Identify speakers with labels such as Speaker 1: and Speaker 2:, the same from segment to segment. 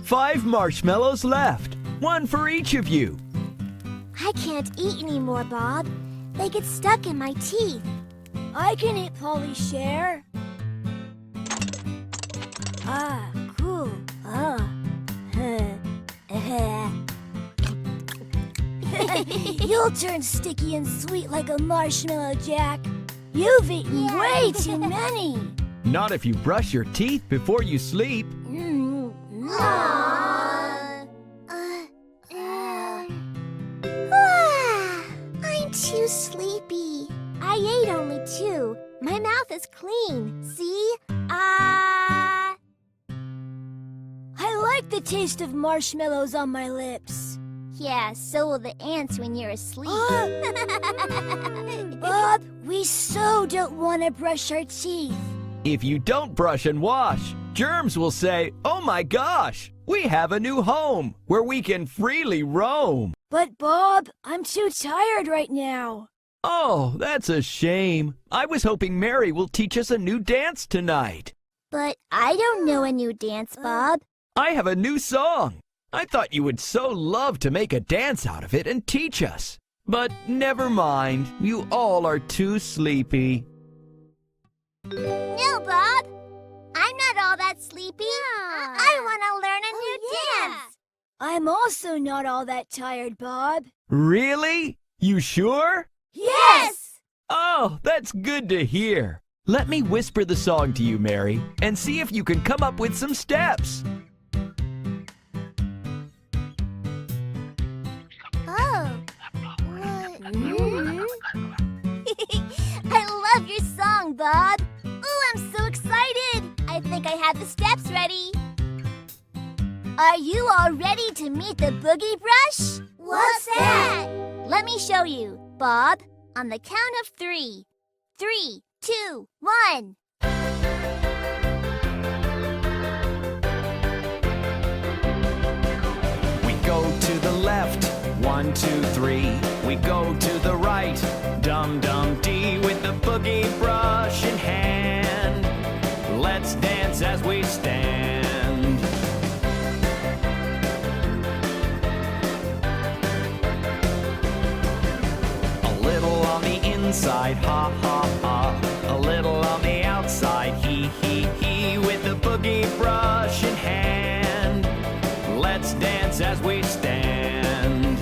Speaker 1: 5 marshmallows left. One for each of you.
Speaker 2: I can't eat anymore, Bob. They get stuck in my teeth.
Speaker 3: I can eat Polly's share. Ah, cool. You'll turn sticky and sweet like a marshmallow, Jack. You've eaten way too many.
Speaker 1: Not if you brush your teeth before you sleep.
Speaker 2: I'm too sleepy. I ate only 2. My mouth is clean. See?
Speaker 3: I like the taste of marshmallows on my lips.
Speaker 2: Yeah, so will the ants when you're asleep.
Speaker 3: Bob, we so don't want to brush our teeth.
Speaker 1: If you don't brush and wash, germs will say, "Oh my gosh, we have a new home where we can freely roam."
Speaker 3: But Bob, I'm too tired right now.
Speaker 1: Oh, that's a shame. I was hoping Mary will teach us a new dance tonight.
Speaker 2: But I don't know a new dance, Bob.
Speaker 1: I have a new song. I thought you would so love to make a dance out of it and teach us. But never mind, you all are too sleepy.
Speaker 2: No, Bob. I'm not all that sleepy. I want to learn a new dance.
Speaker 3: I'm also not all that tired, Bob.
Speaker 1: Really? You sure?
Speaker 3: Yes!
Speaker 1: Oh, that's good to hear. Let me whisper the song to you, Mary, and see if you can come up with some steps.
Speaker 2: I love your song, Bob. Ooh, I'm so excited. I think I have the steps ready. Are you all ready to meet the boogie brush?
Speaker 3: What's that?
Speaker 2: Let me show you. Bob, on the count of 3. 3, 2, 1.
Speaker 1: We go to the left, 1, 2, 3. We go to the right, dum-dum-dee, with the boogie brush in hand. Let's dance as we stand. A little on the inside, ha, ha, ha. A little on the outside, he, with the boogie brush in hand. Let's dance as we stand.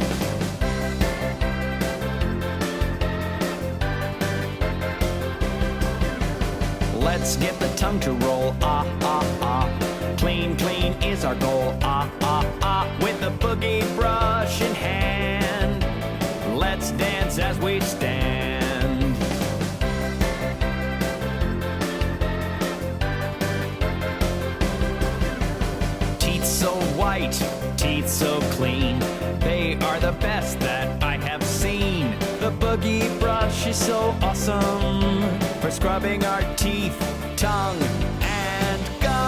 Speaker 1: Let's get the tongue to roll, ah, ah, ah. Clean, clean is our goal, ah, ah, ah. With the boogie brush in hand. Let's dance as we stand. Teeth so white, teeth so clean. They are the best that I have seen. The boogie brush is so awesome for scrubbing our teeth, tongue, and gum.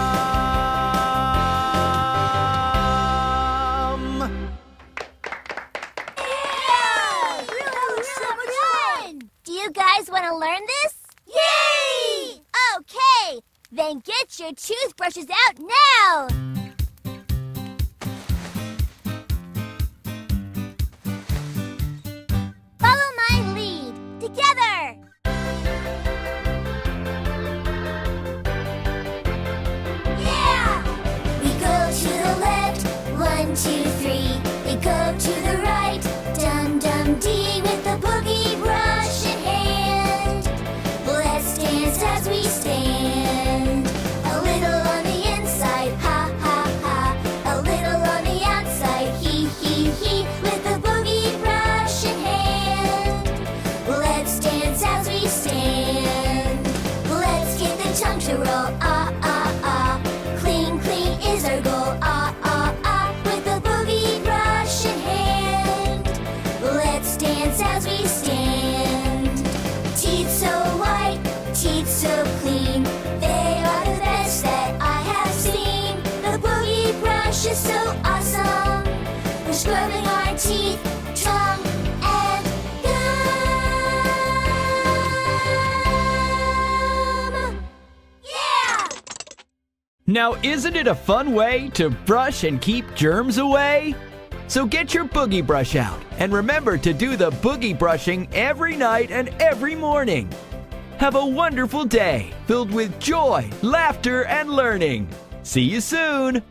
Speaker 2: Yeah! So much fun! Do you guys want to learn this? Yay! Okay, then get your toothbrushes out now! Follow my lead. Together! Yeah! We go to the left, 1, 2, 3. We go to the right, dum-dum-dee, with the boogie brush in hand. Let's dance as we stand. A little on the inside, ha, ha, ha. A little on the outside, he, with the boogie brush in hand. Let's dance as we stand. Let's get the tongue to roll, ah, ah, ah. Clean, clean is our goal, ah, ah, ah. With the boogie brush in hand. Let's dance as we
Speaker 1: Now, isn't it a fun way to brush and keep germs away? So get your boogie brush out and remember to do the boogie brushing every night and every morning. Have a wonderful day filled with joy, laughter, and learning. See you soon!